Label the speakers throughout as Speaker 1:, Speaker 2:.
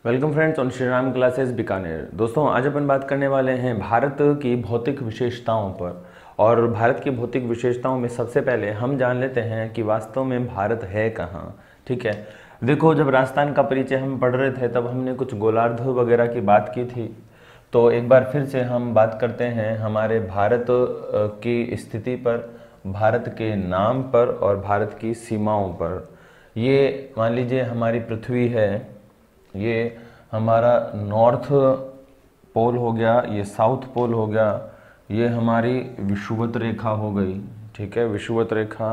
Speaker 1: Welcome friends on Shri Ram classes Bikaner. दोस्तों, आज अपन बात करने वाले हैं भारत की भौतिक विशेषताओं पर। और भारत की भौतिक विशेषताओं में सबसे पहले हम जान लेते हैं कि वास्तव में भारत है कहाँ। ठीक है, देखो, जब राजस्थान का परिचय हम पढ़ रहे थे तब हमने कुछ गोलार्ध वगैरह की बात की थी। तो एक बार फिर से हम बात करते हैं हमारे भारत की स्थिति पर, भारत के नाम पर और भारत की सीमाओं पर। ये मान लीजिए हमारी पृथ्वी है, ये हमारा नॉर्थ पोल हो गया, ये साउथ पोल हो गया, ये हमारी विषुवत रेखा हो गई। ठीक है, विषुवत रेखा,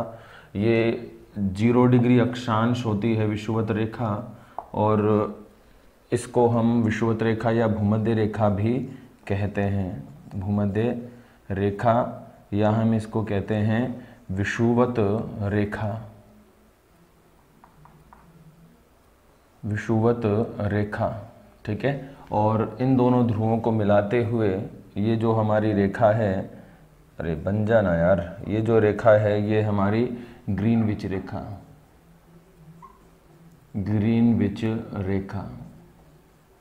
Speaker 1: ये 0 डिग्री अक्षांश होती है विषुवत रेखा, और इसको हम विषुवत रेखा या भूमध्य रेखा भी कहते हैं। भूमध्य रेखा या हम इसको कहते हैं विषुवत रेखा, विषुवत रेखा। ठीक है, और इन दोनों ध्रुवों को मिलाते हुए ये जो हमारी रेखा है, अरे बन जाना यार, ये जो रेखा है ये हमारी ग्रीनविच रेखा, ग्रीनविच रेखा।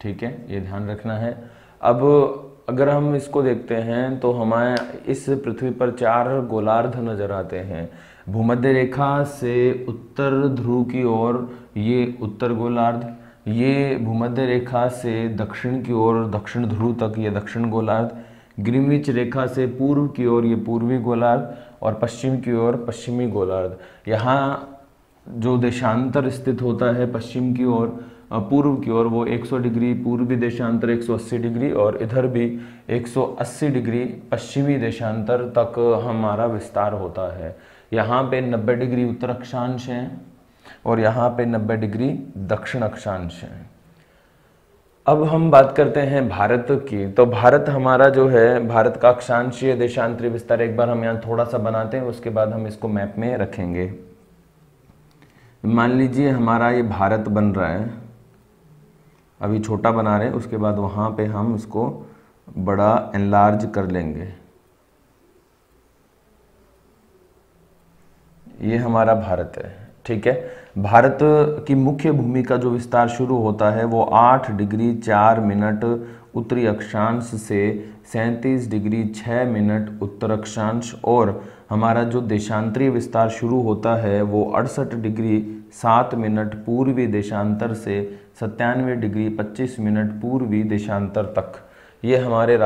Speaker 1: ठीक है, ये ध्यान रखना है। अब अगर हम इसको देखते हैं तो हमारे इस पृथ्वी पर 4 गोलार्ध नजर आते हैं। भूमध्य रेखा से उत्तर ध्रुव की ओर ये उत्तर गोलार्ध, ये भूमध्य रेखा से दक्षिण की ओर दक्षिण ध्रुव तक ये दक्षिण गोलार्ध, ग्रीनविच रेखा से पूर्व की ओर ये पूर्वी गोलार्ध, और पश्चिम की ओर पश्चिमी गोलार्ध। यहाँ जो देशांतर स्थित होता है पश्चिम की ओर, पूर्व की ओर, वो 100 डिग्री पूर्वी देशांतर 180 डिग्री, और इधर भी 180 डिग्री पश्चिमी देशांतर तक हमारा विस्तार होता है। यहाँ पे 90 डिग्री उत्तर अक्षांश है और यहाँ पे 90 डिग्री दक्षिण अक्षांश है। अब हम बात करते हैं भारत की। तो भारत हमारा जो है, भारत का अक्षांशीय देशांतरीय विस्तार एक बार हम यहाँ थोड़ा सा बनाते हैं, उसके बाद हम इसको मैप में रखेंगे। मान लीजिए हमारा ये भारत बन रहा है, अभी छोटा बना रहे हैं, उसके बाद वहाँ पे हम इसको बड़ा एनलार्ज कर लेंगे। ये हमारा भारत है। ठीक है, भारत की मुख्य भूमि का जो विस्तार शुरू होता है वो 8 डिग्री 4 मिनट उत्तरी अक्षांश से 37 डिग्री 6 मिनट उत्तर अक्षांश, और हमारा जो देशांतरीय विस्तार शुरू होता है वो 68 डिग्री 7 मिनट पूर्वी देशांतर से 97 डिग्री 25 मिनट पूर्वी देशांतर तक। ये हमारे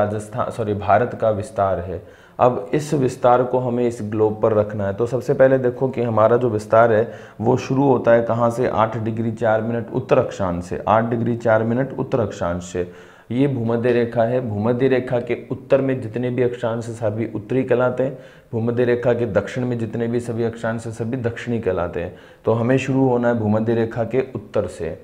Speaker 1: भारत का विस्तार है। अब इस विस्तार को हमें इस ग्लोब पर रखना है। तो सबसे पहले देखो कि हमारा जो विस्तार है वो शुरू होता है कहाँ से, 8 डिग्री 4 मिनट उत्तर अक्षांश से। 8 डिग्री 4 मिनट उत्तर अक्षांश से ये भूमध्य रेखा है। भूमध्य रेखा के उत्तर में जितने भी अक्षांश सभी उत्तरी कहलाते हैं, भूमध्य रेखा के दक्षिण में जितने भी सभी अक्षांश सभी दक्षिणी कहलाते हैं। तो हमें शुरू होना है भूमध्य रेखा के उत्तर से।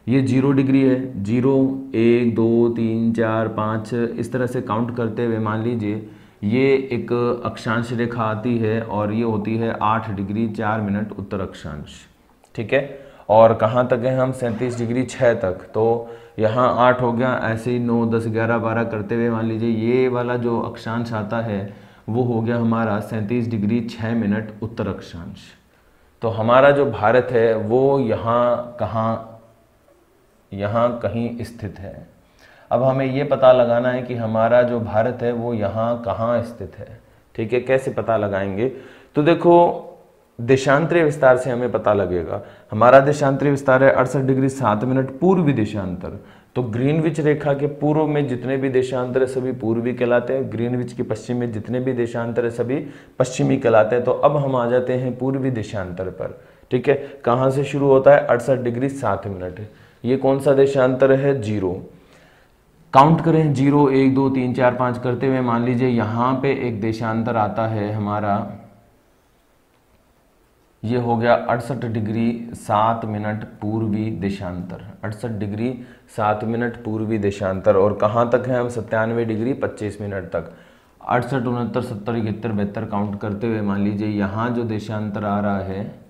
Speaker 1: ये 0 डिग्री है, 0 1 2 3 4 5 इस तरह से काउंट करते हुए मान लीजिए ये एक अक्षांश रेखा आती है और ये होती है 8 डिग्री 4 मिनट उत्तर अक्षांश। ठीक है, और कहाँ तक है हम, 37 डिग्री 6 तक। तो यहाँ 8 हो गया, ऐसे ही 9 10 11 12 करते हुए मान लीजिए ये वाला जो अक्षांश आता है वो हो गया हमारा 37 डिग्री 6 मिनट उत्तर अक्षांश। तो हमारा जो भारत है वो यहाँ कहीं स्थित है। अब हमें ये पता लगाना है कि हमारा जो भारत है वो यहाँ कहाँ स्थित है। ठीक है, कैसे पता लगाएंगे, तो देखो देशांतरीय विस्तार से हमें पता लगेगा। हमारा देशांतरीय विस्तार है 68 डिग्री 7 मिनट पूर्वी देशांतर। तो ग्रीनविच रेखा के पूर्व में जितने भी देशांतर है सभी पूर्वी कहलाते हैं, ग्रीनविच के पश्चिम में जितने भी देशांतर है सभी पश्चिमी कहलाते हैं। तो अब हम आ जाते हैं पूर्वी देशांतर पर। ठीक है, कहाँ से शुरू होता है, 68 डिग्री 7 मिनट। ये कौन सा देशांतर है, 0। काउंट करें, 0 1 2 3 4 5 करते हुए मान लीजिए यहाँ पे एक देशांतर आता है हमारा, ये हो गया 68 डिग्री 7 मिनट पूर्वी देशांतर। 68 डिग्री 7 मिनट पूर्वी देशांतर, और कहाँ तक है हम, 97 डिग्री 25 मिनट तक। 68 69 70 71 72 काउंट करते हुए मान लीजिए यहाँ जो देशांतर आ रहा है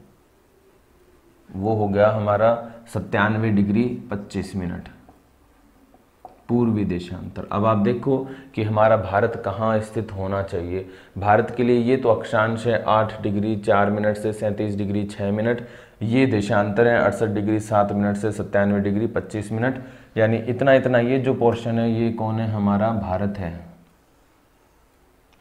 Speaker 1: वो हो गया हमारा 97 डिग्री 25 मिनट पूर्वी देशांतर। अब आप देखो कि हमारा भारत कहाँ स्थित होना चाहिए। भारत के लिए ये तो अक्षांश है 8 डिग्री 4 मिनट से 37 डिग्री 6 मिनट, ये देशांतर है 68 डिग्री 7 मिनट से 97 डिग्री 25 मिनट, यानी इतना इतना ये जो पोर्शन है ये कौन है, हमारा भारत है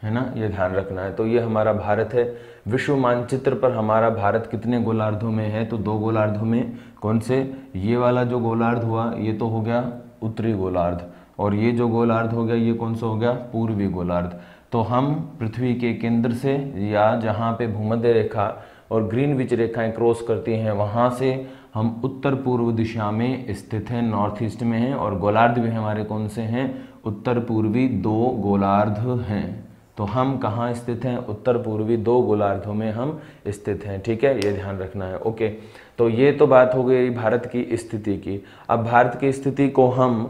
Speaker 1: ना, ये ध्यान रखना है। तो ये हमारा भारत है। विश्व मानचित्र पर हमारा भारत कितने गोलार्धों में है, तो 2 गोलार्धों में। कौन से, ये वाला जो गोलार्ध हुआ ये तो हो गया उत्तरी गोलार्ध, और ये जो गोलार्ध हो गया ये कौन सा हो गया, पूर्वी गोलार्ध। तो हम पृथ्वी के केंद्र से, या जहाँ पे भूमध्य रेखा और ग्रीनविच रेखाएं क्रॉस करती हैं वहाँ से हम उत्तर पूर्व दिशा में स्थित हैं, नॉर्थ ईस्ट में हैं, और गोलार्ध भी हमारे कौन से हैं, उत्तर पूर्वी 2 गोलार्ध हैं। तो हम कहाँ स्थित हैं, उत्तर पूर्वी 2 गोलार्धों में हम स्थित हैं। ठीक है, ये ध्यान रखना है। ओके, तो ये तो बात हो गई भारत की स्थिति की। अब भारत की स्थिति को हम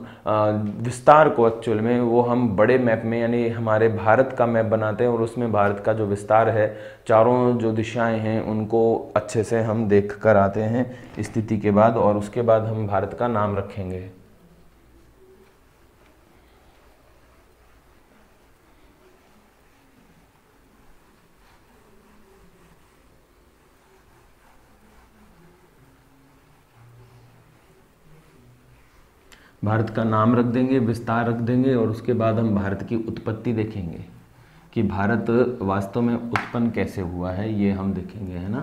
Speaker 1: विस्तार को एक्चुअल में वो हम बड़े मैप में, यानी हमारे भारत का मैप बनाते हैं, और उसमें भारत का जो विस्तार है, चारों जो दिशाएं हैं उनको अच्छे से हम देख कर आते हैं स्थिति के बाद, और उसके बाद हम भारत का नाम रखेंगे। भारत का नाम रख देंगे, विस्तार रख देंगे, और उसके बाद हम भारत की उत्पत्ति देखेंगे कि भारत वास्तव में उत्पन्न कैसे हुआ है, ये हम देखेंगे, है ना।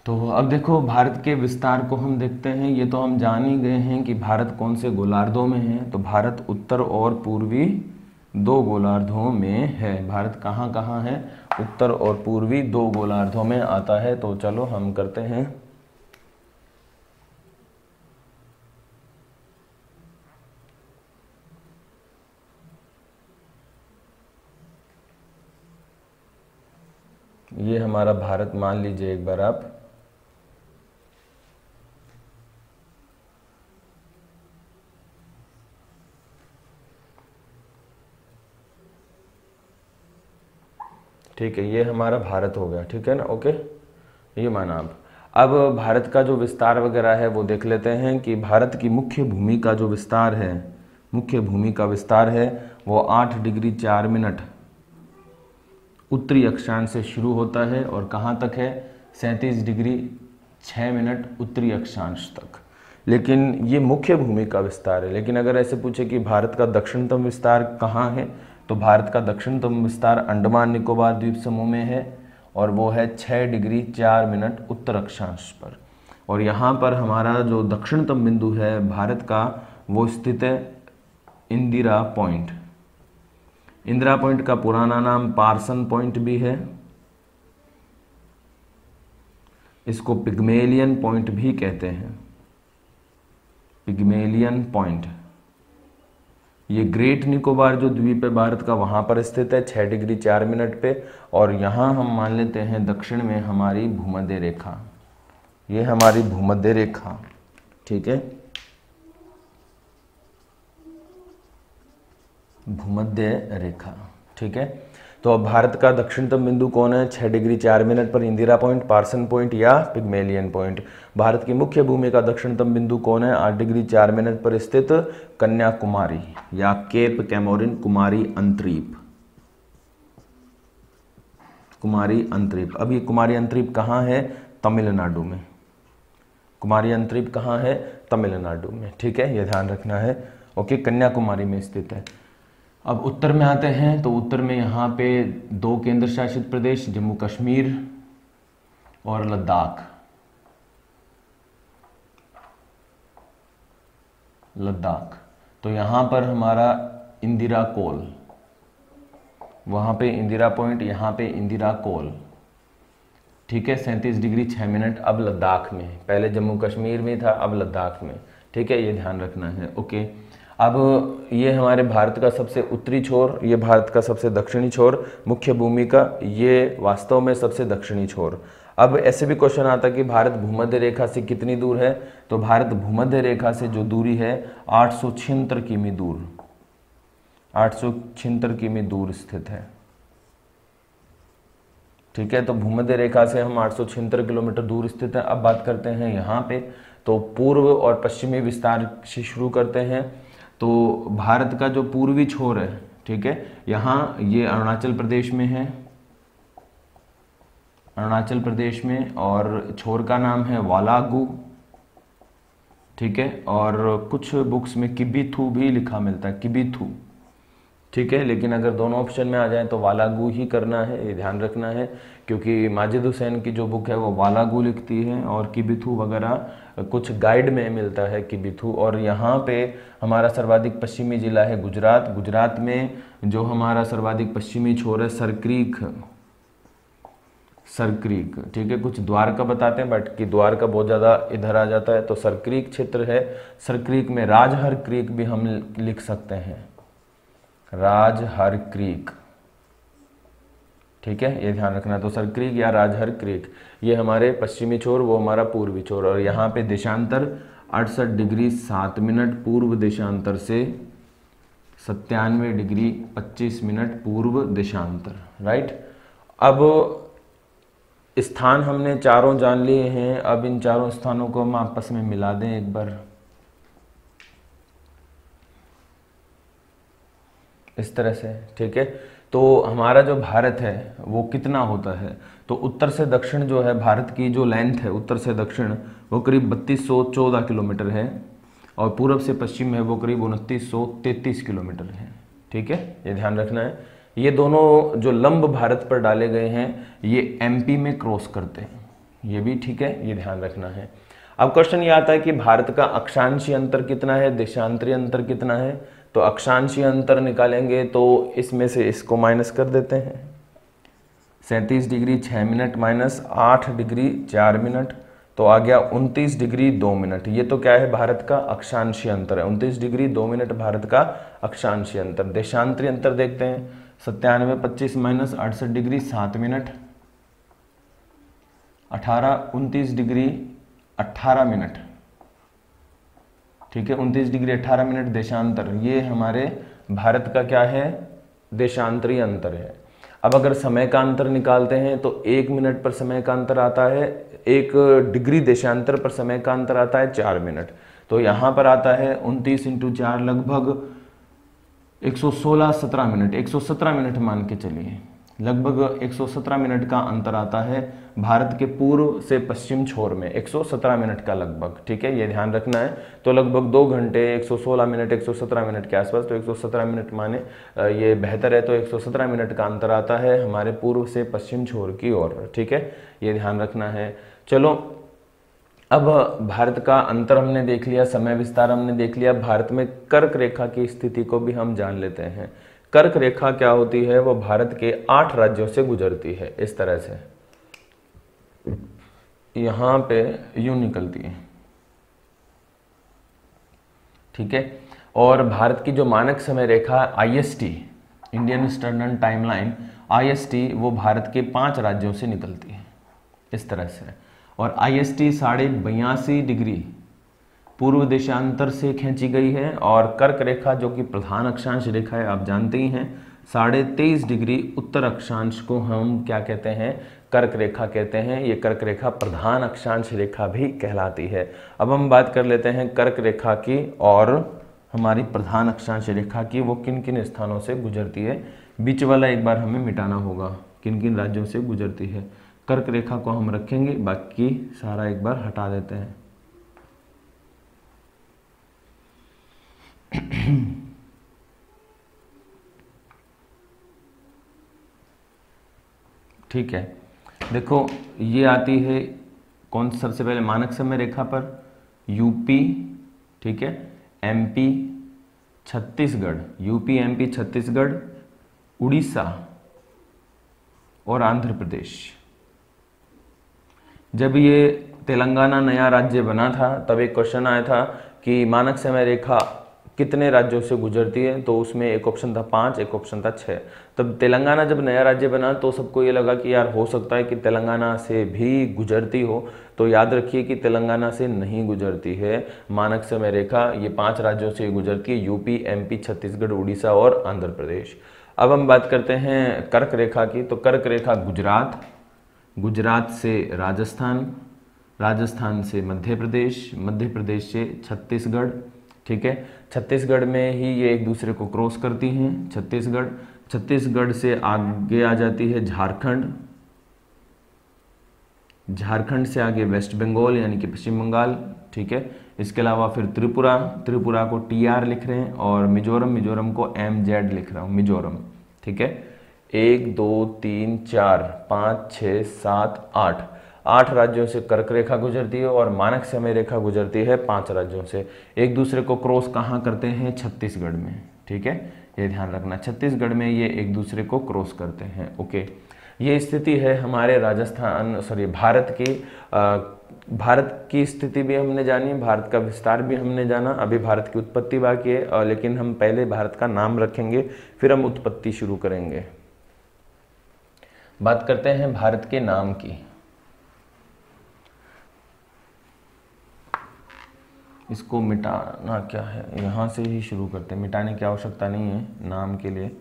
Speaker 1: तो अब देखो भारत के विस्तार को हम देखते हैं। ये तो हम जान ही गए हैं कि भारत कौन से गोलार्धों में है, तो भारत उत्तर और पूर्वी 2 गोलार्धों में है। भारत कहाँ कहाँ है, उत्तर और पूर्वी 2 गोलार्धों में आता है। तो चलो हम करते हैं। ये हमारा भारत मान लीजिए एक बार आप, ठीक है, ये हमारा भारत हो गया, ठीक है ना। ओके, ये माना आप। अब भारत का जो विस्तार वगैरह है वो देख लेते हैं कि भारत की मुख्य भूमि का जो विस्तार है, मुख्य भूमि का विस्तार है वो 8 डिग्री 4 मिनट उत्तरी अक्षांश से शुरू होता है, और कहाँ तक है, 37 डिग्री 6 मिनट उत्तरी अक्षांश तक। लेकिन ये मुख्य भूमि का विस्तार है। लेकिन अगर ऐसे पूछे कि भारत का दक्षिणतम विस्तार कहाँ है, तो भारत का दक्षिणतम विस्तार अंडमान निकोबार द्वीप समूह में है, और वो है 6 डिग्री 4 मिनट उत्तर अक्षांश पर। और यहाँ पर हमारा जो दक्षिणतम बिंदु है भारत का वो स्थित है इंदिरा पॉइंट। इंदिरा पॉइंट का पुराना नाम पार्सन पॉइंट भी है, इसको पिग्मेलियन पॉइंट भी कहते हैं, पिग्मेलियन पॉइंट। ये ग्रेट निकोबार जो द्वीप है भारत का वहां पर स्थित है 6 डिग्री 4 मिनट पे, और यहां हम मान लेते हैं दक्षिण में हमारी भूमध्य रेखा, ये हमारी भूमध्य रेखा, ठीक है, भूमध्य रेखा, ठीक है। तो अब भारत का दक्षिणतम बिंदु कौन है, 6 डिग्री 4 मिनट पर इंदिरा पॉइंट, पार्सन पॉइंट या पिग्मेलियन पॉइंट। भारत की मुख्य भूमि का दक्षिणतम बिंदु कौन है, 8 डिग्री 4 मिनट पर स्थित कन्याकुमारी या केप कैमोरिन, कुमारी अंतरीप, कुमारी अंतरीप। अब ये कुमारी अंतरीप कहाँ है, तमिलनाडु में। कुमारी अंतरीप कहाँ है, तमिलनाडु में, ठीक है, ये ध्यान रखना है। ओके, कन्याकुमारी में स्थित है। अब उत्तर में आते हैं, तो उत्तर में यहाँ पे 2 केंद्र शासित प्रदेश, जम्मू कश्मीर और लद्दाख। लद्दाख, तो यहाँ पर हमारा इंदिरा कोल, वहाँ पे इंदिरा पॉइंट, यहाँ पे इंदिरा कोल, ठीक है, 37 डिग्री 6 मिनट। अब लद्दाख में, पहले जम्मू कश्मीर में था, अब लद्दाख में, ठीक है, ये ध्यान रखना है। ओके, अब ये हमारे भारत का सबसे उत्तरी छोर, ये भारत का सबसे दक्षिणी छोर, मुख्य भूमि का ये वास्तव में सबसे दक्षिणी छोर। अब ऐसे भी क्वेश्चन आता है कि भारत भूमध्य रेखा से कितनी दूर है, तो भारत भूमध्य रेखा से जो दूरी है 876 किमी दूर, 876 किमी दूर स्थित है, ठीक है। तो भूमध्य रेखा से हम 876 किलोमीटर दूर स्थित है। अब बात करते हैं यहाँ पे, तो पूर्व और पश्चिमी विस्तार से शुरू करते हैं। तो भारत का जो पूर्वी छोर है, ठीक है, यहाँ ये अरुणाचल प्रदेश में है, अरुणाचल प्रदेश में, और छोर का नाम है वालागू, ठीक है। और कुछ बुक्स में किबिथू भी लिखा मिलता है, किबिथू, ठीक है, लेकिन अगर दोनों ऑप्शन में आ जाए तो वालागू ही करना है, ये ध्यान रखना है, क्योंकि माजिद हुसैन की जो बुक है वो वालागू लिखती है और किबिथू वगैरह कुछ गाइड में मिलता है किबिथू। और यहाँ पे हमारा सर्वाधिक पश्चिमी जिला है गुजरात। गुजरात में जो हमारा सर्वाधिक पश्चिमी छोर है सरक्रीक, सरक्रीक, ठीक है, कुछ द्वारका बताते हैं बट कि द्वारका बहुत ज़्यादा इधर आ जाता है, तो सरक्रीक क्षेत्र है। सरक्रीक में राजहर क्रीक भी हम लिख सकते हैं, राजहर क्रीक, ठीक है, ये ध्यान रखना। तो सरक्रीक या राजहर क्रीक ये हमारे पश्चिमी छोर, वो हमारा पूर्वी छोर। और यहाँ पे देशांतर 68 डिग्री 7 मिनट पूर्व देशांतर से 97 डिग्री 25 मिनट पूर्व देशांतर, राइट। अब स्थान हमने चारों जान लिए हैं, अब इन चारों स्थानों को हम आपस में मिला दें एक बार, इस तरह से, ठीक है। तो हमारा जो भारत है वो कितना होता है, तो उत्तर से दक्षिण जो है भारत की जो लेंथ है उत्तर से दक्षिण वो करीब 3214 किलोमीटर है, और पूर्व से पश्चिम है वो करीब 2933 किलोमीटर है, ठीक है, ये ध्यान रखना है। ये दोनों जो लंब भारत पर डाले गए हैं ये एमपी में क्रॉस करते हैं, ये भी ठीक है, ये ध्यान रखना है। अब क्वेश्चन ये आता है कि भारत का अक्षांशीय अंतर कितना है, देशांतरीय अंतर कितना है। तो अक्षांशीय अंतर निकालेंगे तो इसमें से इसको माइनस कर देते हैं, 37 degree 6 minute minus 8 degree 4 minute, तो आ गया 29 डिग्री 2 मिनट। ये तो क्या है, भारत का अक्षांशीय अंतर है, 29 डिग्री 2 मिनट भारत का अक्षांशीय अंतर। देशांतरीय अंतर देखते हैं, 97 25 minus 68 degree 7 minute, 29 degree 18 minute, ठीक है, 29 डिग्री 18 मिनट देशांतर, ये हमारे भारत का क्या है, देशांतरीय अंतर है। अब अगर समय का अंतर निकालते हैं तो 1 मिनट पर समय का अंतर आता है, 1 डिग्री देशांतर पर समय का अंतर आता है 4 मिनट। तो यहाँ पर आता है 29 इंटू 4 लगभग 117 मिनट, 117 मिनट मान के चलिए, लगभग 117 मिनट का अंतर आता है भारत के पूर्व से पश्चिम छोर में, 117 मिनट का लगभग, ठीक है, ये ध्यान रखना है। तो लगभग 2 घंटे 116 मिनट 117 मिनट के आसपास, तो 117 मिनट माने ये बेहतर है, तो 117 मिनट का अंतर आता है हमारे पूर्व से पश्चिम छोर की ओर, ठीक है, ये ध्यान रखना है। चलो अब भारत का अंतर हमने देख लिया, समय विस्तार हमने देख लिया, भारत में कर्क रेखा की स्थिति को भी हम जान लेते हैं। कर्क रेखा क्या होती है, वो भारत के 8 राज्यों से गुजरती है, इस तरह से यहां पे यूं निकलती है, ठीक है। और भारत की जो मानक समय रेखा IST, Indian standard timeline, IST, वो भारत के 5 राज्यों से निकलती है, इस तरह से। और IST 82.5 डिग्री पूर्व देशांतर से खींची गई है, और कर्क रेखा जो कि प्रधान अक्षांश रेखा है, आप जानते ही हैं, 23.5 डिग्री उत्तर अक्षांश को हम क्या कहते हैं, कर्क रेखा कहते हैं। ये कर्क रेखा प्रधान अक्षांश रेखा भी कहलाती है। अब हम बात कर लेते हैं कर्क रेखा की और हमारी प्रधान अक्षांश रेखा की, वो किन किन स्थानों से गुजरती है। बीच वाला एक बार हमें मिटाना होगा, किन किन राज्यों से गुजरती है। कर्क रेखा को हम रखेंगे, बाकी सारा एक बार हटा देते हैं। ठीक है, देखो ये आती है कौन, सबसे पहले मानक समय रेखा पर यूपी, ठीक है, MP, Chhattisgarh, UP MP Chhattisgarh, Orissa और आंध्र प्रदेश। जब ये तेलंगाना नया राज्य बना था तब एक क्वेश्चन आया था कि मानक समय रेखा कितने राज्यों से गुजरती है, तो उसमें एक ऑप्शन था 5, एक ऑप्शन था 6। तब तेलंगाना जब नया राज्य बना तो सबको ये लगा कि यार हो सकता है कि तेलंगाना से भी गुजरती हो, तो याद रखिए कि तेलंगाना से नहीं गुजरती है मानक समय रेखा, ये 5 राज्यों से गुजरती है, यूपी, एमपी, छत्तीसगढ़, उड़ीसा और आंध्र प्रदेश। अब हम बात करते हैं कर्क रेखा की, तो कर्क रेखा गुजरात, गुजरात से राजस्थान, राजस्थान से मध्य प्रदेश, मध्य प्रदेश से छत्तीसगढ़, ठीक है। छत्तीसगढ़ में ही ये एक दूसरे को क्रॉस करती हैं, छत्तीसगढ़। छत्तीसगढ़ से आगे आ जाती है झारखंड, झारखंड से आगे वेस्ट बंगाल यानी कि पश्चिम बंगाल, ठीक है। इसके अलावा फिर त्रिपुरा, त्रिपुरा को TR लिख रहे हैं, और मिजोरम, मिजोरम को MZ लिख रहा हूँ, मिजोरम, ठीक है। 1 2 3 4 5 6 7 8 8 राज्यों से कर्क रेखा गुजरती है और मानक समय रेखा गुजरती है 5 राज्यों से। एक दूसरे को क्रॉस कहाँ करते हैं? छत्तीसगढ़ में, ठीक है, ये ध्यान रखना। छत्तीसगढ़ में ये एक दूसरे को क्रॉस करते हैं, ओके। ये स्थिति है हमारे भारत की। भारत की स्थिति भी हमने जानी, भारत का विस्तार भी हमने जाना। अभी भारत की उत्पत्ति बाकी है, लेकिन हम पहले भारत का नाम रखेंगे, फिर हम उत्पत्ति शुरू करेंगे। बात करते हैं भारत के नाम की। इसको मिटाना क्या है, यहाँ से ही शुरू करते हैं, मिटाने की आवश्यकता नहीं है नाम के लिए।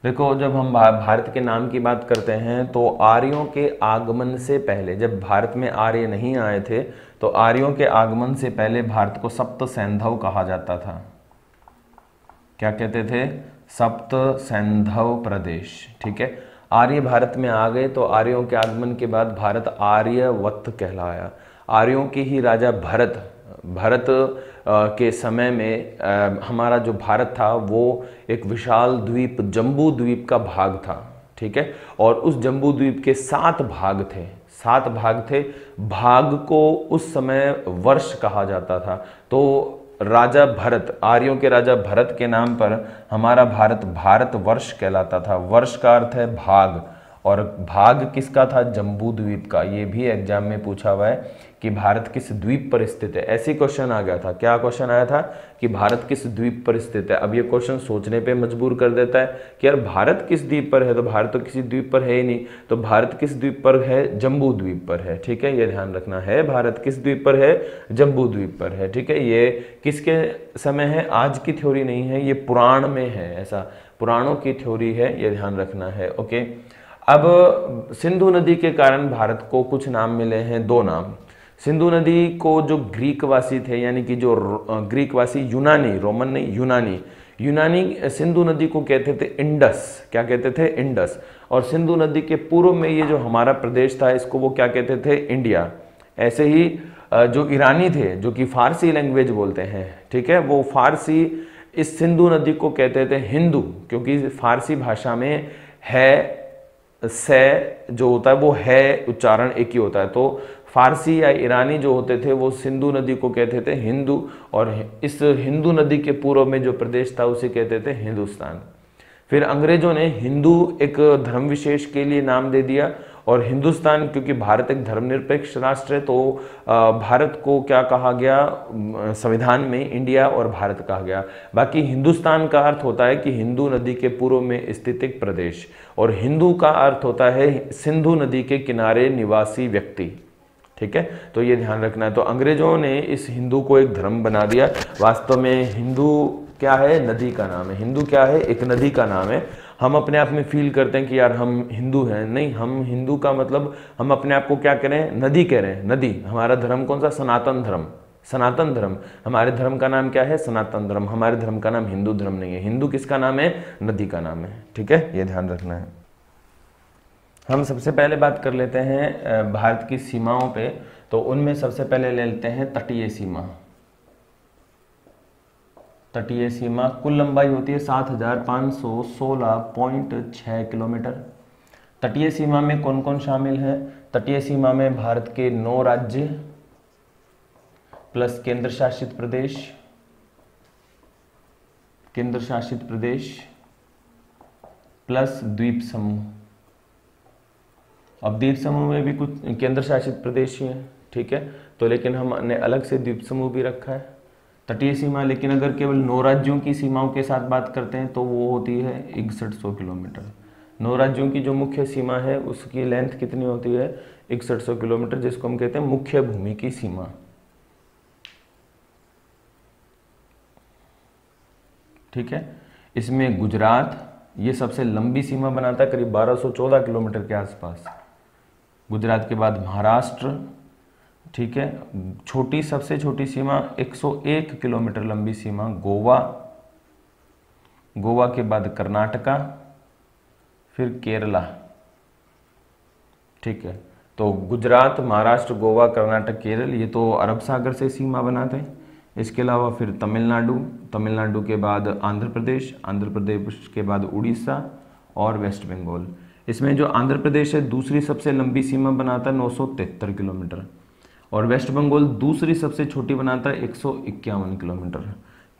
Speaker 1: देखो, जब हम भारत के नाम की बात करते हैं तो आर्यों के आगमन से पहले, जब भारत में आर्य नहीं आए थे, तो आर्यों के आगमन से पहले भारत को सप्त सैंधव कहा जाता था। क्या कहते थे? सप्त सैंधव प्रदेश, ठीक है। आर्य भारत में आ गए तो आर्यों के आगमन के बाद भारत आर्यवत कहलाया। आर्यों के ही राजा भरत के समय में हमारा जो भारत था वो एक विशाल द्वीप, जम्बू द्वीप का भाग था, ठीक है। और उस जम्बू द्वीप के 7 भाग थे, 7 भाग थे। भाग को उस समय वर्ष कहा जाता था। तो राजा भरत, आर्यों के राजा भरत के नाम पर हमारा भारत भारतवर्ष कहलाता था। वर्ष का अर्थ है भाग, और भाग किसका था? जम्बू द्वीप का। ये भी एग्जाम में पूछा हुआ है कि भारत किस द्वीप पर स्थित है। ऐसी क्वेश्चन आ गया था। क्या क्वेश्चन आया था? कि भारत किस द्वीप पर स्थित है। अब ये क्वेश्चन सोचने पे मजबूर कर देता है कि यार भारत किस द्वीप पर है, तो भारत तो किसी द्वीप पर है ही नहीं। तो भारत किस द्वीप पर है? जम्बू द्वीप पर है, ठीक है, ये ध्यान रखना है। भारत किस द्वीप पर है? जम्बू द्वीप पर है, ठीक है। ये किसके समय है? आज की थ्योरी नहीं है, ये पुराण में है, ऐसा पुराणों की थ्योरी है, ये ध्यान रखना है, ओके। अब सिंधु नदी के कारण भारत को कुछ नाम मिले हैं, 2 नाम। सिंधु नदी को जो ग्रीकवासी थे, यानी कि जो ग्रीकवासी, यूनानी, रोमन नहीं, यूनानी सिंधु नदी को कहते थे इंडस। क्या कहते थे? इंडस। और सिंधु नदी के पूर्व में ये जो हमारा प्रदेश था, इसको वो क्या कहते थे? इंडिया। ऐसे ही जो ईरानी थे, जो कि फारसी लैंग्वेज बोलते हैं, ठीक है, वो फारसी इस सिंधु नदी को कहते थे हिंदू, क्योंकि फारसी भाषा में है से जो होता है वो है उच्चारण एक ही होता है। तो फारसी या ईरानी जो होते थे वो सिंधु नदी को कहते थे हिंदू, और इस हिंदू नदी के पूर्व में जो प्रदेश था उसे कहते थे हिंदुस्तान। फिर अंग्रेजों ने हिंदू एक धर्म विशेष के लिए नाम दे दिया, और हिंदुस्तान, क्योंकि भारत एक धर्मनिरपेक्ष राष्ट्र है, तो भारत को क्या कहा गया? संविधान में इंडिया और भारत कहा गया। बाकी हिंदुस्तान का अर्थ होता है कि हिंदू नदी के पूर्व में स्थित एक प्रदेश, और हिंदू का अर्थ होता है सिंधु नदी के किनारे निवासी व्यक्ति, ठीक है। तो ये ध्यान रखना है। तो अंग्रेजों ने इस हिंदू को एक धर्म बना दिया। वास्तव में हिंदू क्या है? नदी का नाम है। हिंदू क्या है? एक नदी का नाम है। हम अपने आप में फील करते हैं कि यार हम हिंदू हैं, नहीं, हम हिंदू का मतलब हम अपने आप को क्या कह रहे हैं? नदी कह रहे हैं, नदी। हमारा धर्म कौन सा? सनातन धर्म, सनातन धर्म। हमारे धर्म का नाम क्या है? सनातन धर्म। हमारे धर्म का नाम हिंदू धर्म नहीं है। हिंदू किसका नाम है? नदी का नाम है, ठीक है, ये ध्यान रखना है। हम सबसे पहले बात कर लेते हैं भारत की सीमाओं पे। तो उनमें सबसे पहले ले लेते हैं तटीय सीमा। तटीय सीमा कुल लंबाई होती है 7516.6 किलोमीटर। तटीय सीमा में कौन कौन शामिल है? तटीय सीमा में भारत के 9 राज्य प्लस केंद्र शासित प्रदेश प्लस द्वीप समूह। अब द्वीप समूह में भी कुछ केंद्र शासित प्रदेश ही हैं, ठीक है, तो लेकिन हमने अलग से द्वीप समूह भी रखा है। तटीय सीमा, लेकिन अगर केवल 9 राज्यों की सीमाओं के साथ बात करते हैं तो वो होती है 6100 किलोमीटर। 9 राज्यों की जो मुख्य सीमा है उसकी लेंथ कितनी होती है? 6100 किलोमीटर, जिसको हम कहते हैं मुख्य भूमि की सीमा, ठीक है। इसमें गुजरात ये सबसे लंबी सीमा बनाता है, करीब 1214 किलोमीटर के आसपास। गुजरात के बाद महाराष्ट्र, ठीक है। छोटी, सबसे छोटी सीमा 101 किलोमीटर लंबी सीमा गोवा, गोवा के बाद कर्नाटका, फिर केरला। ठीक है, तो गुजरात, महाराष्ट्र, गोवा, कर्नाटक, केरल, ये तो अरब सागर से सीमा बनाते हैं। इसके अलावा फिर तमिलनाडु, तमिलनाडु के बाद आंध्र प्रदेश, आंध्र प्रदेश के बाद उड़ीसा और वेस्ट बंगाल। इसमें जो आंध्र प्रदेश है दूसरी सबसे लंबी सीमा बनाता है 973 किलोमीटर, और वेस्ट बंगाल दूसरी सबसे छोटी बनाता है 151 किलोमीटर।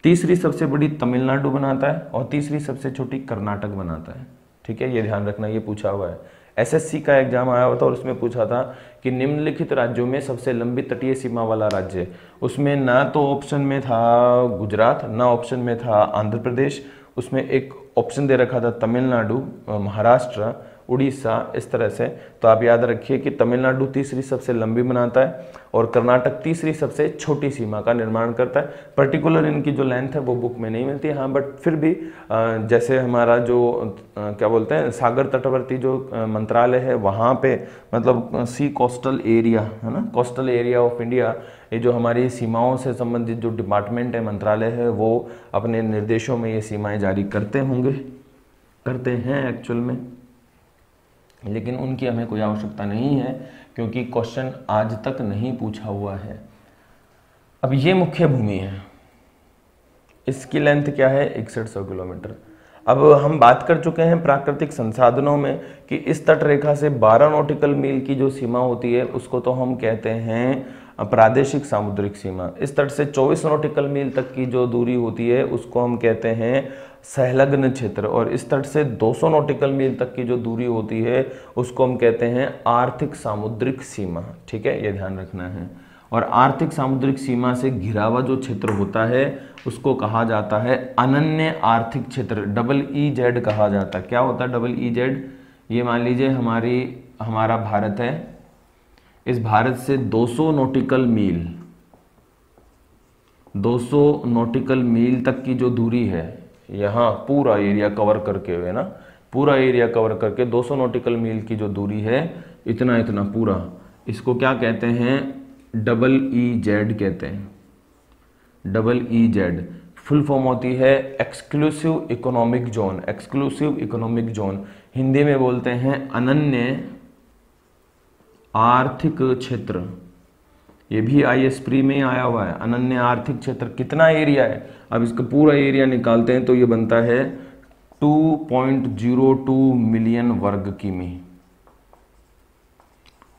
Speaker 1: तीसरी सबसे बड़ी तमिलनाडु बनाता है और तीसरी सबसे छोटी कर्नाटक बनाता है। ठीक है, ये ध्यान रखना, ये पूछा हुआ है। एसएससी का एग्जाम आया हुआ था और उसमें पूछा था कि निम्नलिखित राज्यों में सबसे लंबी तटीय सीमा वाला राज्य। उसमें ना तो ऑप्शन में था गुजरात, ना ऑप्शन में था आंध्र प्रदेश, उसमें एक ऑप्शन दे रखा था तमिलनाडु, महाराष्ट्र, उड़ीसा, इस तरह से। तो आप याद रखिए कि तमिलनाडु तीसरी सबसे लंबी बनाता है और कर्नाटक तीसरी सबसे छोटी सीमा का निर्माण करता है। पर्टिकुलर इनकी जो लेंथ है वो बुक में नहीं मिलती, हाँ, बट फिर भी जैसे हमारा जो क्या बोलते हैं सागर तटवर्ती जो मंत्रालय है वहाँ पे, मतलब सी कोस्टल एरिया है ना, कोस्टल एरिया ऑफ इंडिया, ये जो हमारी सीमाओं से संबंधित जो डिपार्टमेंट है, मंत्रालय है, वो अपने निर्देशों में ये सीमाएं जारी करते होंगे, करते हैं एक्चुअल में, लेकिन उनकी हमें कोई आवश्यकता नहीं है क्योंकि क्वेश्चन आज तक नहीं पूछा हुआ है। अब ये मुख्य भूमि है, इसकी लेंथ क्या है 6100 किलोमीटर। अब हम बात कर चुके हैं प्राकृतिक संसाधनों में कि इस तट रेखा से 12 नॉटिकल मील की जो सीमा होती है उसको तो हम कहते हैं प्रादेशिक सामुद्रिक सीमा। इस तट से 24 नॉटिकल मील तक की जो दूरी होती है उसको हम कहते हैं संलग्न क्षेत्र, और इस तट से 200 नॉटिकल मील तक की जो दूरी होती है उसको हम कहते हैं आर्थिक सामुद्रिक सीमा। ठीक है, ये ध्यान रखना है। और आर्थिक सामुद्रिक सीमा से घिरा हुआ जो क्षेत्र होता है उसको कहा जाता है अनन्य आर्थिक क्षेत्र, EEZ कहा जाता है। क्या होता है EEZ? ये मान लीजिए हमारा भारत है, इस भारत से 200 नॉटिकल मील, 200 नॉटिकल मील तक की जो दूरी है, यहाँ पूरा एरिया कवर करके हुए ना, पूरा एरिया कवर करके 200 नॉटिकल मील की जो दूरी है, इतना इतना पूरा, इसको क्या कहते हैं EEZ कहते हैं। EEZ फुल फॉर्म होती है exclusive economic zone. Exclusive economic zone Hindi में बोलते हैं अनन्य आर्थिक क्षेत्र। ये भी IS प्री में आया हुआ है, अनन्य आर्थिक क्षेत्र। कितना एरिया है, अब इसका पूरा एरिया निकालते हैं तो ये बनता है 2.02 मिलियन वर्ग किमी।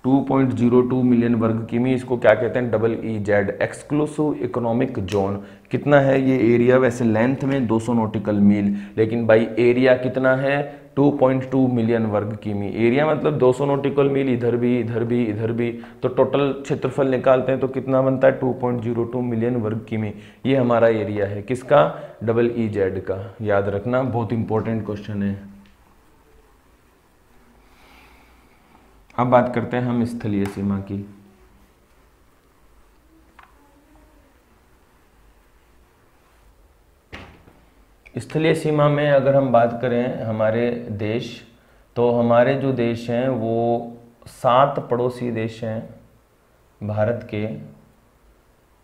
Speaker 1: 2.02 मिलियन वर्ग किमी, इसको क्या कहते हैं EEZ, एक्सक्लूसिव इकोनॉमिक जोन। कितना है ये एरिया? वैसे लेंथ में 200 नॉटिकल मील, लेकिन बाई एरिया कितना है 2.2 मिलियन वर्ग किमी। एरिया मतलब 200 नॉटिकल मील, इधर भी इधर भी इधर भी, तो टोटल क्षेत्रफल निकालते हैं तो कितना बनता है 2.02 मिलियन वर्ग किमी। ये हमारा एरिया है किसका? EEZ का। याद रखना, बहुत इंपॉर्टेंट क्वेश्चन है। अब बात करते हैं हम स्थलीय सीमा की। स्थलीय सीमा में अगर हम बात करें हमारे देश, तो हमारे जो देश हैं वो 7 पड़ोसी देश हैं भारत के,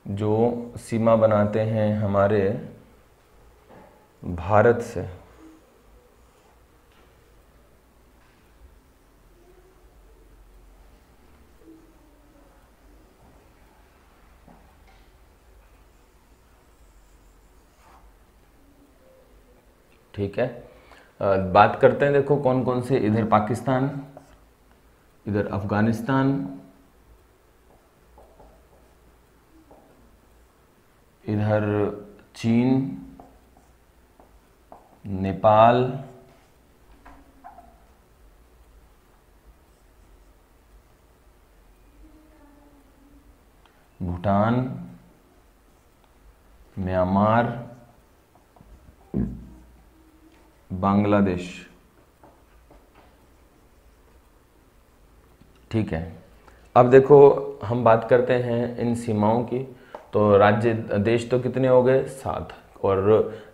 Speaker 1: जो सीमा बनाते हैं हमारे भारत से। ठीक है, बात करते हैं, देखो कौन कौन से। इधर पाकिस्तान, इधर अफगानिस्तान, इधर चीन, नेपाल, भूटान, म्यांमार, बांग्लादेश। ठीक है, अब देखो हम बात करते हैं इन सीमाओं की। तो राज्य देश तो कितने हो गए 7, और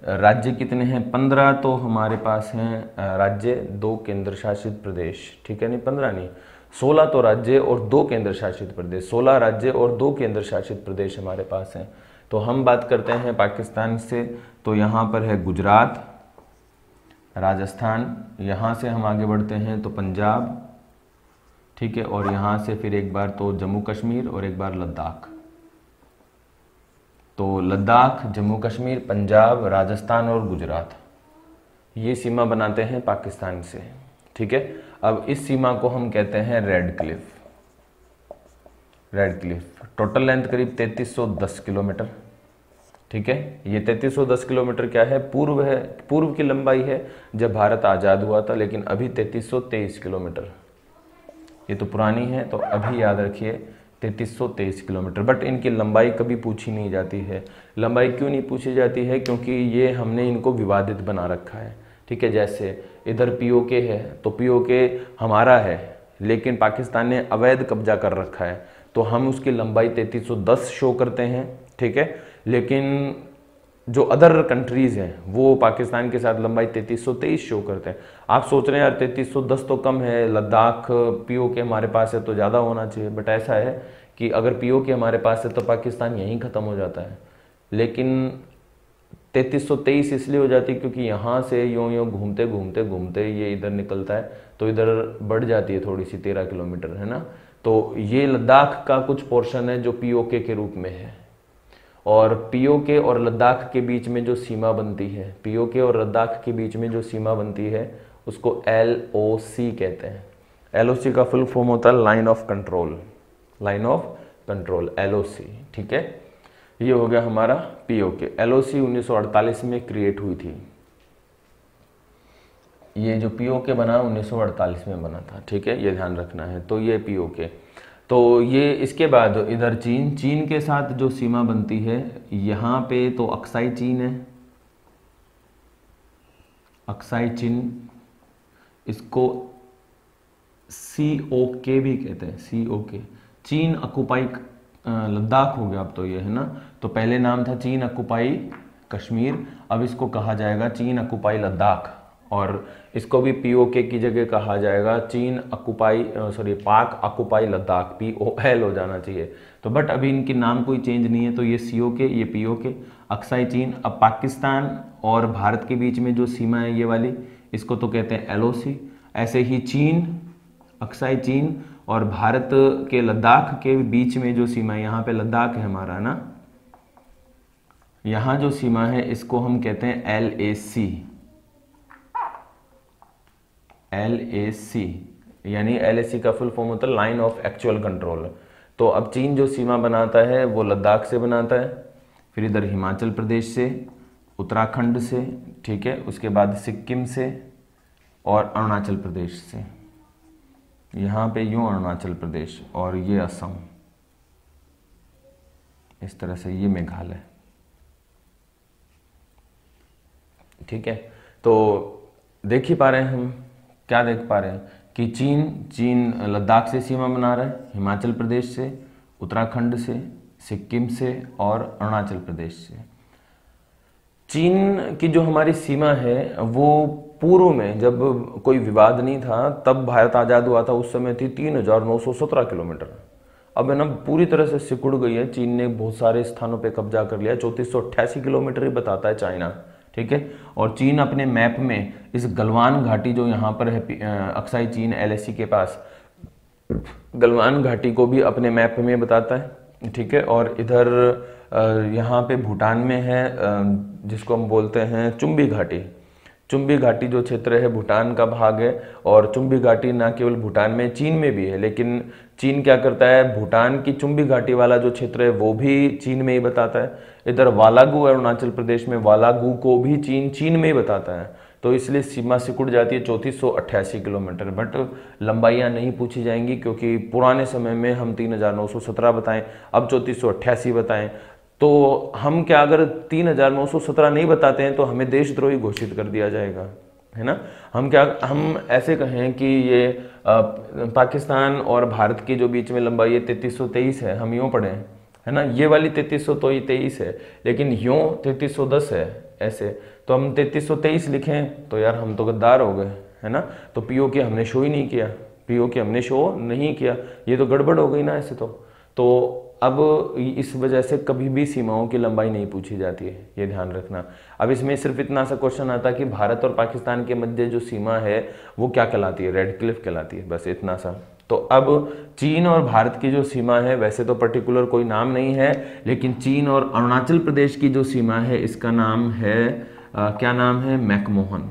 Speaker 1: राज्य कितने हैं 15। तो हमारे पास हैं राज्य 2 केंद्र शासित प्रदेश। ठीक है, नहीं 15 नहीं, 16 तो राज्य और 2 केंद्र शासित प्रदेश, 16 राज्य और 2 केंद्र शासित प्रदेश हमारे पास हैं। तो हम बात करते हैं पाकिस्तान से, तो यहाँ पर है गुजरात, राजस्थान, यहाँ से हम आगे बढ़ते हैं तो पंजाब, ठीक है, और यहाँ से फिर एक बार तो जम्मू कश्मीर और एक बार लद्दाख। तो लद्दाख, जम्मू कश्मीर, पंजाब, राजस्थान और गुजरात, ये सीमा बनाते हैं पाकिस्तान से, ठीक है। अब इस सीमा को हम कहते हैं red Cliff. Red Cliff total length करीब 3310 किलोमीटर, ठीक है। ये 3310 किलोमीटर क्या है, पूर्व की लंबाई है जब भारत आज़ाद हुआ था, लेकिन अभी 3323 किलोमीटर, ये तो पुरानी है, तो अभी याद रखिए 3323 किलोमीटर। बट इनकी लंबाई कभी पूछी नहीं जाती है। लंबाई क्यों नहीं पूछी जाती है, क्योंकि ये हमने इनको विवादित बना रखा है, ठीक है। जैसे इधर पीओके है, तो पीओके हमारा है, लेकिन पाकिस्तान ने अवैध कब्जा कर रखा है, तो हम उसकी लंबाई 3310 शो करते हैं, ठीक है। लेकिन जो अदर कंट्रीज़ हैं वो पाकिस्तान के साथ लंबाई 3323 शो करते हैं। आप सोच रहे हैं यार 3310 तो कम है, लद्दाख पीओके हमारे पास है तो ज़्यादा होना चाहिए, बट ऐसा है कि अगर पीओके हमारे पास है तो पाकिस्तान यहीं ख़त्म हो जाता है। लेकिन 3323 इसलिए हो जाती है क्योंकि यहाँ से यूँ घूमते घूमते घूमते ये इधर निकलता है, तो इधर बढ़ जाती है थोड़ी सी, 13 किलोमीटर, है ना। तो ये लद्दाख का कुछ पोर्शन है जो पीओके के रूप में है। और पीओके और लद्दाख के बीच में जो सीमा बनती है, पीओके और लद्दाख के बीच में जो सीमा बनती है उसको LOC कहते हैं। LOC का फुल फॉर्म होता है line of control, line of control, LOC, ठीक है। ये हो गया हमारा पीओके। LOC 1948 में क्रिएट हुई थी। ये जो पीओके बना 1948 में बना था, ठीक है, ये ध्यान रखना है। तो ये पीओके, तो ये इसके बाद इधर चीन के साथ जो सीमा बनती है, यहाँ पे तो अक्साई चीन है, अक्साई चीन, इसको COK भी कहते हैं, COK। चीन अकुपाई लद्दाख हो गया अब तो ये, है ना। तो पहले नाम था चीन अकुपाई कश्मीर, अब इसको कहा जाएगा चीन अकुपाई लद्दाख, और इसको भी पीओके की जगह कहा जाएगा चीन अकुपाई पाक अकुपाई लद्दाख, POL हो जाना चाहिए। तो बट अभी इनके नाम कोई चेंज नहीं है, तो ये COK, ये पीओके, अक्साई चीन। अब पाकिस्तान और भारत के बीच में जो सीमा है ये वाली, इसको तो कहते हैं LOC। ऐसे ही चीन, अक्साई चीन और भारत के लद्दाख के बीच में जो सीमा है, यहाँ पे लद्दाख है हमारा ना, यहाँ जो सीमा है इसको हम कहते हैं LAC, LAC, यानी LAC का फुल फॉर्म होता है लाइन ऑफ एक्चुअल कंट्रोल। तो अब चीन जो सीमा बनाता है वो लद्दाख से बनाता है, फिर इधर हिमाचल प्रदेश से, उत्तराखंड से, ठीक है, उसके बाद सिक्किम से और अरुणाचल प्रदेश से। यहाँ पे यूँ अरुणाचल प्रदेश और ये असम, इस तरह से ये मेघालय, ठीक है। तो देख ही पा रहे हैं हम, क्या देख पा रहे हैं कि चीन लद्दाख से सीमा बना रहा है, हिमाचल प्रदेश से, उत्तराखंड से, सिक्किम से और अरुणाचल प्रदेश से। चीन की जो हमारी सीमा है वो पूर्व में जब कोई विवाद नहीं था, तब भारत आज़ाद हुआ था, उस समय थी 3917 किलोमीटर। अब है ना पूरी तरह से सिकुड़ गई है, चीन ने बहुत सारे स्थानों पे कब्जा कर लिया। 3488 किलोमीटर ही बताता है चाइना, ठीक है। और चीन अपने मैप में इस गलवान घाटी जो यहाँ पर है, अक्साई चीन LAC के पास, गलवान घाटी को भी अपने मैप में बताता है, ठीक है। और इधर यहाँ पे भूटान में है, जिसको हम बोलते हैं चुम्बी घाटी। चुम्बी घाटी जो क्षेत्र है भूटान का भाग है, और चुम्बी घाटी ना केवल भूटान में, चीन में भी है, लेकिन चीन क्या करता है, भूटान की चुम्बी घाटी वाला जो क्षेत्र है वो भी चीन में ही बताता है। इधर वालागू अरुणाचल प्रदेश में, वालागू को भी चीन में ही बताता है। तो इसलिए सीमा सिकुड़ जाती है 3488 किलोमीटर। बट लंबाइयाँ नहीं पूछी जाएंगी, क्योंकि पुराने समय में हम 3917 बताएं, अब 3488 बताएं, तो हम क्या, अगर 3917 नहीं बताते हैं तो हमें देशद्रोही घोषित कर दिया जाएगा, है ना। हम ऐसे कहें कि ये पाकिस्तान और भारत के जो बीच में लंबाई है 3323 है, हम यूँ पढ़ें, है ना, ये वाली 3323 है, लेकिन यूँ 3310 है ऐसे, तो हम 3323 लिखें तो यार हम तो गद्दार हो गए, है ना। तो पीओके हमने शो ही नहीं किया, पीओके हमने शो नहीं किया, ये तो गड़बड़ हो गई ना ऐसे तो अब इस वजह से कभी भी सीमाओं की लंबाई नहीं पूछी जाती है, ये ध्यान रखना। अब इसमें सिर्फ इतना सा क्वेश्चन आता है कि भारत और पाकिस्तान के मध्य जो सीमा है वो क्या कहलाती है, रेड क्लिफ कहलाती है, बस इतना सा। तो अब चीन और भारत की जो सीमा है, वैसे तो पर्टिकुलर कोई नाम नहीं है, लेकिन चीन और अरुणाचल प्रदेश की जो सीमा है इसका नाम है क्या नाम है, मैकमोहन।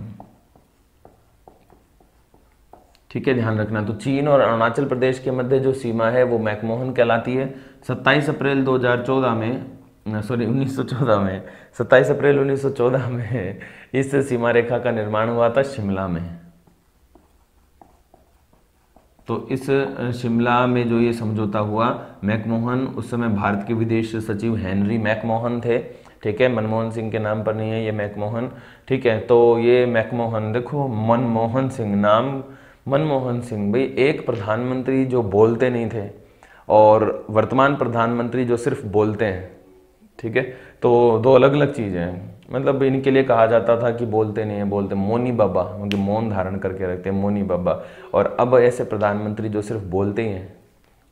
Speaker 1: ठीक है, ध्यान रखना। तो चीन और अरुणाचल प्रदेश के मध्य जो सीमा है वो मैकमोहन कहलाती है। 27 अप्रैल 2014 में, सॉरी 1914 में, 27 अप्रैल 1914 में इस सीमा रेखा का निर्माण हुआ था शिमला में। तो इस शिमला में जो ये समझौता हुआ, मैकमोहन उस समय भारत के विदेश सचिव हेनरी मैकमोहन थे। ठीक है, मनमोहन सिंह के नाम पर नहीं है ये मैकमोहन। ठीक है, तो ये मैकमोहन, देखो मनमोहन सिंह नाम, मनमोहन सिंह भाई एक प्रधानमंत्री जो बोलते नहीं थे और वर्तमान प्रधानमंत्री जो सिर्फ बोलते हैं। ठीक है, तो दो अलग अलग चीज़ें हैं। मतलब इनके लिए कहा जाता था कि बोलते नहीं है, बोलते मौनी बाबा, उनके मौन धारण करके रखते हैं, मौनी बाबा। और अब ऐसे प्रधानमंत्री जो सिर्फ बोलते ही हैं।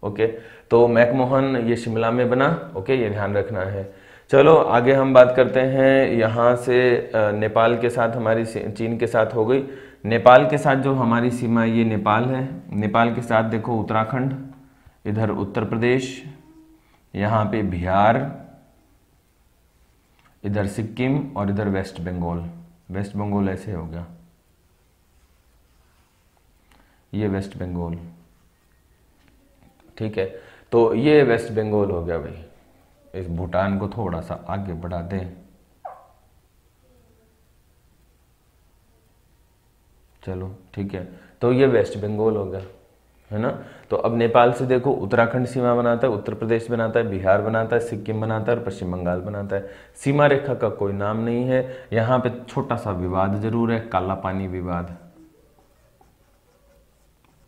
Speaker 1: ओके, तो मैकमोहन ये शिमला में बना। ओके, ये ध्यान रखना है। चलो आगे हम बात करते हैं। यहाँ से नेपाल के साथ हमारी, चीन के साथ हो गई। नेपाल के साथ जो हमारी सीमा, ये नेपाल है। नेपाल के साथ देखो उत्तराखंड, इधर उत्तर प्रदेश, यहाँ पे बिहार, इधर सिक्किम और इधर वेस्ट बंगाल। वेस्ट बंगाल ऐसे हो गया, ये वेस्ट बंगाल। ठीक है, तो ये वेस्ट बंगाल हो गया भाई। इस भूटान को थोड़ा सा आगे बढ़ा दें, चलो ठीक है। तो ये वेस्ट बंगाल हो गया, है ना। तो अब नेपाल से देखो उत्तराखंड सीमा बनाता है, उत्तर प्रदेश बनाता है, बिहार बनाता है, सिक्किम बनाता है और पश्चिम बंगाल बनाता है। सीमा रेखा का कोई नाम नहीं है। यहाँ पे छोटा सा विवाद जरूर है, काला पानी विवाद,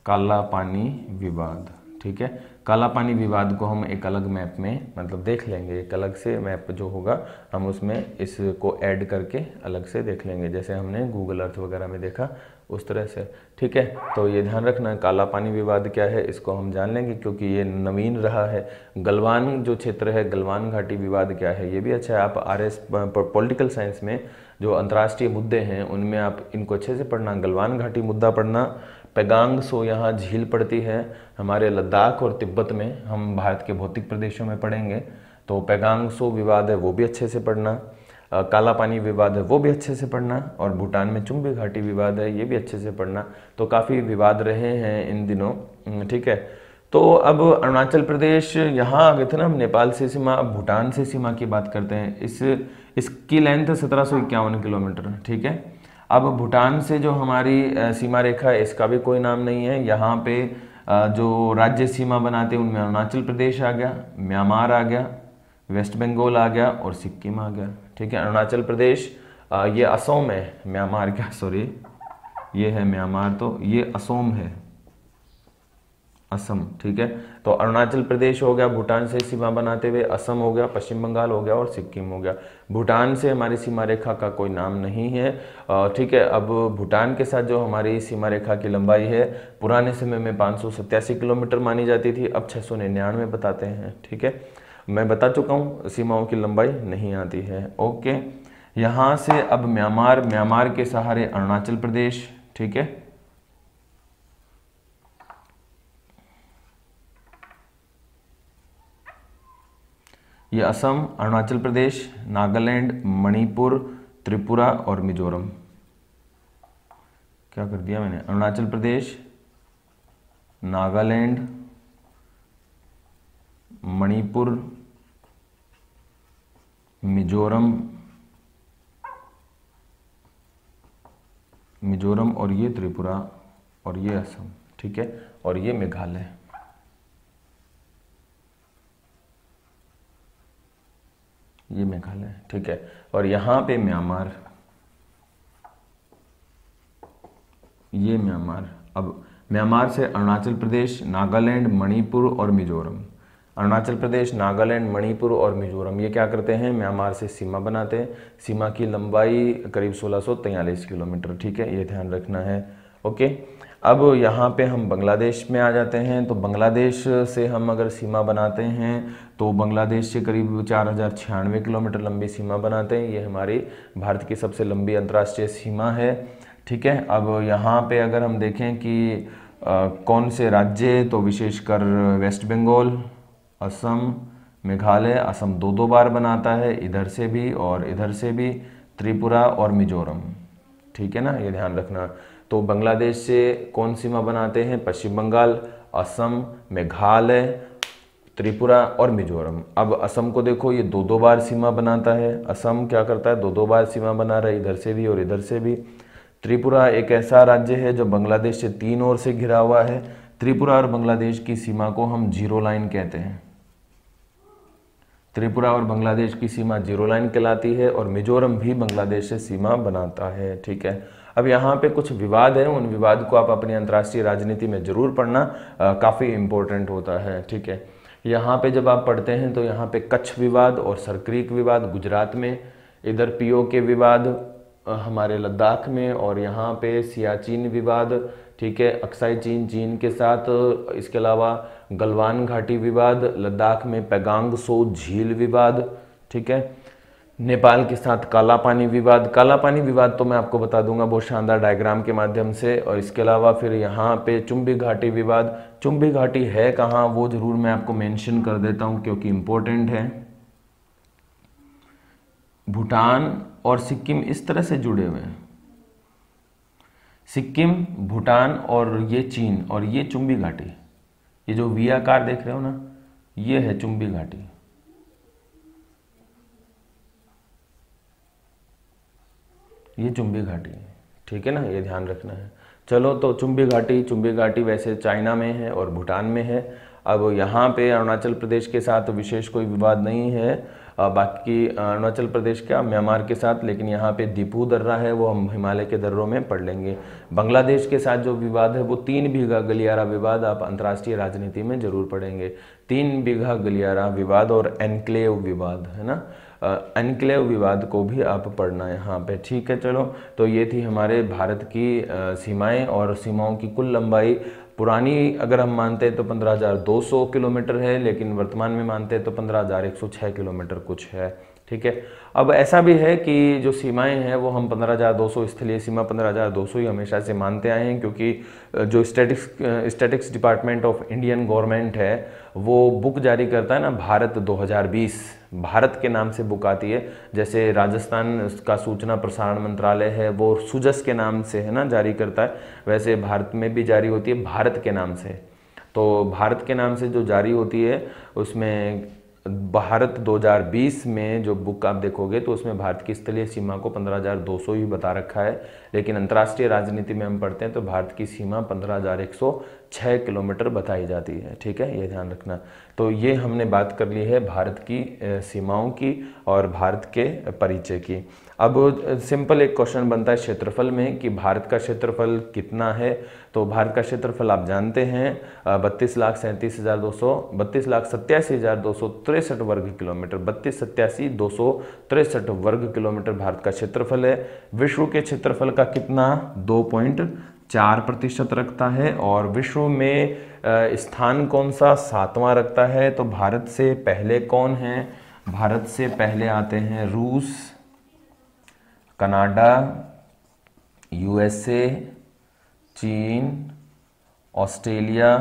Speaker 1: काला पानी विवाद। ठीक है, काला पानी विवाद को हम एक अलग मैप में मतलब देख लेंगे, एक अलग से मैप जो होगा हम उसमें इसको ऐड करके अलग से देख लेंगे, जैसे हमने गूगल अर्थ वगैरह में देखा उस तरह से। ठीक है, तो ये ध्यान रखना काला पानी विवाद क्या है, इसको हम जान लेंगे क्योंकि ये नवीन रहा है। गलवान जो क्षेत्र है, गलवान घाटी विवाद क्या है, ये भी अच्छा है। आप आरएस पॉलिटिकल साइंस में जो अंतर्राष्ट्रीय मुद्दे हैं उनमें आप इनको अच्छे से पढ़ना। गलवान घाटी मुद्दा पढ़ना। पैगांग सो यहाँ झील पड़ती है हमारे लद्दाख और तिब्बत में, हम भारत के भौतिक प्रदेशों में पढ़ेंगे। तो पैगांग सो विवाद है वो भी अच्छे से पढ़ना। काला पानी विवाद है वो भी अच्छे से पढ़ना। और भूटान में चुंबी घाटी विवाद है ये भी अच्छे से पढ़ना। तो काफ़ी विवाद रहे हैं इन दिनों। ठीक है, तो अब अरुणाचल प्रदेश यहाँ आ गए थे ना हम, नेपाल से सीमा। अब भूटान से सीमा की बात करते हैं। इसकी लेंथ है 1751 किलोमीटर। ठीक है, अब भूटान से जो हमारी सीमा रेखा है इसका भी कोई नाम नहीं है। यहाँ पे जो राज्य सीमा बनाते हैं उनमें अरुणाचल प्रदेश आ गया, म्यांमार आ गया, वेस्ट बंगाल आ गया और सिक्किम आ गया। ठीक है, अरुणाचल प्रदेश ये असम है, म्यांमार क्या, सॉरी ये है म्यांमार, तो ये असम है, असम। ठीक है, तो अरुणाचल प्रदेश हो गया भूटान से सीमा बनाते हुए, असम हो गया, पश्चिम बंगाल हो गया और सिक्किम हो गया। भूटान से हमारी सीमा रेखा का कोई नाम नहीं है। ठीक है, अब भूटान के साथ जो हमारी सीमा रेखा की लंबाई है पुराने समय में 587 किलोमीटर मानी जाती थी, अब 699 बताते हैं। ठीक है, मैं बता चुका हूँ सीमाओं की लंबाई नहीं आती है। ओके, यहाँ से अब म्यांमार, म्यांमार के सहारे अरुणाचल प्रदेश। ठीक है, ये असम, अरुणाचल प्रदेश, नागालैंड, मणिपुर, त्रिपुरा और मिजोरम। क्या कर दिया मैंने, अरुणाचल प्रदेश, नागालैंड, मणिपुर, मिजोरम, मिजोरम और ये त्रिपुरा और ये असम। ठीक है, और ये मेघालय। ये मेघालय। ठीक है, और यहाँ पे म्यांमार, ये म्यांमार। अब म्यांमार से अरुणाचल प्रदेश, नागालैंड, मणिपुर और मिजोरम। अरुणाचल प्रदेश, नागालैंड, मणिपुर और मिजोरम ये क्या करते हैं, म्यांमार से सीमा बनाते हैं। सीमा की लंबाई करीब 1643 किलोमीटर। ठीक है, ये ध्यान रखना है। ओके, अब यहाँ पे हम बांग्लादेश में आ जाते हैं। तो बांग्लादेश से हम अगर सीमा बनाते हैं तो बांग्लादेश से करीब 4096 किलोमीटर लंबी सीमा बनाते हैं। ये हमारी भारत की सबसे लंबी अंतर्राष्ट्रीय सीमा है। ठीक है, अब यहाँ पे अगर हम देखें कि कौन से राज्य, तो विशेषकर वेस्ट बंगाल, असम, मेघालय। असम दो दो बार बनाता है, इधर से भी और इधर से भी, त्रिपुरा और मिजोरम। ठीक है ना, ये ध्यान रखना। तो बांग्लादेश से कौन सीमा बनाते हैं? पश्चिम बंगाल, असम, मेघालय, त्रिपुरा और मिजोरम। अब असम को देखो, ये दो दो बार सीमा बनाता है। असम क्या करता है? दो दो बार सीमा बना रहा है, इधर से भी और इधर से भी। त्रिपुरा एक ऐसा राज्य है जो बांग्लादेश से तीन ओर से घिरा हुआ है। त्रिपुरा और बांग्लादेश की सीमा को हम जीरो लाइन कहते हैं। त्रिपुरा और बांग्लादेश की सीमा जीरो लाइन कहलाती है और मिजोरम भी बांग्लादेश से सीमा बनाता है। ठीक है, अब यहाँ पे कुछ विवाद है, उन विवाद को आप अपनी अंतर्राष्ट्रीय राजनीति में जरूर पढ़ना, काफ़ी इम्पोर्टेंट होता है। ठीक है, यहाँ पे जब आप पढ़ते हैं तो यहाँ पे कच्छ विवाद और सरक्रीक विवाद गुजरात में, इधर पीओके विवाद हमारे लद्दाख में, और यहाँ पे सियाचिन विवाद, ठीक है, अक्साई चीन चीन के साथ। इसके अलावा गलवान घाटी विवाद, लद्दाख में पैगांग सो झील विवाद। ठीक है, नेपाल के साथ काला पानी विवाद। काला पानी विवाद तो मैं आपको बता दूंगा बहुत शानदार डायग्राम के माध्यम से। और इसके अलावा फिर यहाँ पे चुम्बी घाटी विवाद। चुम्बी घाटी है कहाँ, वो जरूर मैं आपको मेंशन कर देता हूँ क्योंकि इम्पोर्टेंट है। भूटान और सिक्किम इस तरह से जुड़े हुए हैं, सिक्किम, भूटान और ये चीन, और ये चुम्बी घाटी, ये जो वी आकार देख रहे हो ना, ये है चुम्बी घाटी। ये चुम्बी घाटी है। ठीक है ना, ये ध्यान रखना है। चलो, तो चुम्बी घाटी वैसे चाइना में है और भूटान में है। अब यहाँ पे अरुणाचल प्रदेश के साथ विशेष कोई विवाद नहीं है। बाकी अरुणाचल प्रदेश क्या, म्यांमार के साथ, लेकिन यहाँ पे दीपू दर्रा है, वो हम हिमालय के दर्रों में पढ़ लेंगे। बांग्लादेश के साथ जो विवाद है वो 3 बीघा गलियारा विवाद, आप अंतर्राष्ट्रीय राजनीति में जरूर पढ़ेंगे। 3 बीघा गलियारा विवाद और एनक्लेव विवाद, है ना, एनक्लेव विवाद को भी आप पढ़ना है यहाँ पे। ठीक है, चलो, तो ये थी हमारे भारत की सीमाएं और सीमाओं की कुल लंबाई। पुरानी अगर हम मानते हैं तो 15,200 किलोमीटर है, लेकिन वर्तमान में मानते हैं तो 15,106 किलोमीटर कुछ है। ठीक है, अब ऐसा भी है कि जो सीमाएं हैं वो हम 15,200, स्थलीय सीमा 15,200 ही हमेशा से मानते आए हैं, क्योंकि जो statics department of Indian government है वो बुक जारी करता है ना, भारत 2020, भारत के नाम से बुक आती है। जैसे राजस्थान का सूचना प्रसारण मंत्रालय है वो सुजस के नाम से, है ना, जारी करता है, वैसे भारत में भी जारी होती है भारत के नाम से। तो भारत के नाम से जो जारी होती है उसमें भारत 2020 में जो बुक आप देखोगे तो उसमें भारत की स्थलीय सीमा को 15,200 ही बता रखा है, लेकिन अंतर्राष्ट्रीय राजनीति में हम पढ़ते हैं तो भारत की सीमा 15,106 किलोमीटर बताई जाती है। ठीक है, ये ध्यान रखना। तो ये हमने बात कर ली है भारत की सीमाओं की और भारत के परिचय की। अब सिंपल एक क्वेश्चन बनता है क्षेत्रफल में कि भारत का क्षेत्रफल कितना है। तो भारत का क्षेत्रफल आप जानते हैं 32,87,263 वर्ग किलोमीटर, 32,87,263 वर्ग किलोमीटर भारत का क्षेत्रफल है। विश्व के क्षेत्रफल का कितना, 2.4% रखता है। और विश्व में स्थान कौन सा, 7वां रखता है। तो भारत से पहले कौन है? भारत से पहले आते हैं रूस, कनाडा, यूएसए, चीन, ऑस्ट्रेलिया,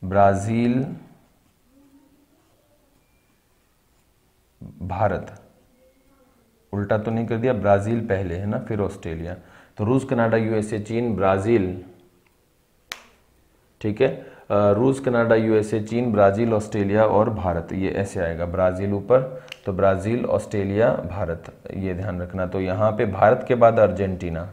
Speaker 1: ब्राज़ील, भारत। उल्टा तो नहीं कर दिया, ब्राज़ील पहले है ना, फिर ऑस्ट्रेलिया। तो रूस, कनाडा, यूएसए, चीन, ब्राज़ील। ठीक है, रूस, कनाडा, यूएसए, चीन, ब्राज़ील, ऑस्ट्रेलिया और भारत, ये ऐसे आएगा। ब्राज़ील ऊपर, तो ब्राज़ील, ऑस्ट्रेलिया, भारत, ये ध्यान रखना। तो यहाँ पे भारत के बाद अर्जेंटीना,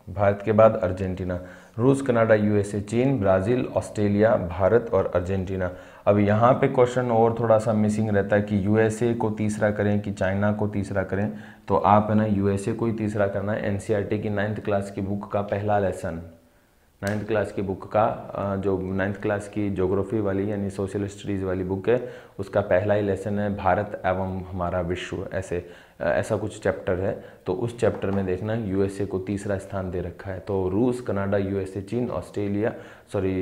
Speaker 1: भारत के बाद अर्जेंटीना। रूस, कनाडा, यूएसए, चीन, ब्राज़ील, ऑस्ट्रेलिया, भारत और अर्जेंटीना। अब यहाँ पे क्वेश्चन और थोड़ा सा मिसिंग रहता है कि यूएसए को तीसरा करें कि चाइना को तीसरा करें। तो आप है ना यूएसए को ही तीसरा करना है। एनसीईआरटी की 9th क्लास की बुक का पहला लेसन, 9th क्लास की बुक का जो 9th क्लास की ज्योग्राफी वाली यानी सोशल स्टडीज़ वाली बुक है, उसका पहला ही लेसन है भारत एवं हमारा विश्व, ऐसा कुछ चैप्टर है। तो उस चैप्टर में देखना यूएसए को तीसरा स्थान दे रखा है। तो रूस, कनाडा, यूएसए, चीन,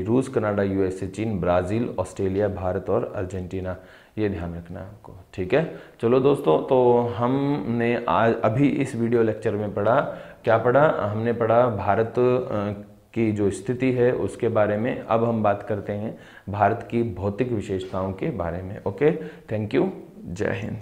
Speaker 1: रूस, कनाडा, यूएसए, चीन, ब्राज़ील, ऑस्ट्रेलिया, भारत और अर्जेंटीना, ये ध्यान रखना है आपको। ठीक है, चलो दोस्तों, तो हमने आज अभी इस वीडियो लेक्चर में पढ़ा, क्या पढ़ा? हमने पढ़ा भारत की जो स्थिति है उसके बारे में। अब हम बात करते हैं भारत की भौतिक विशेषताओं के बारे में। ओके, थैंक यू, जय हिंद।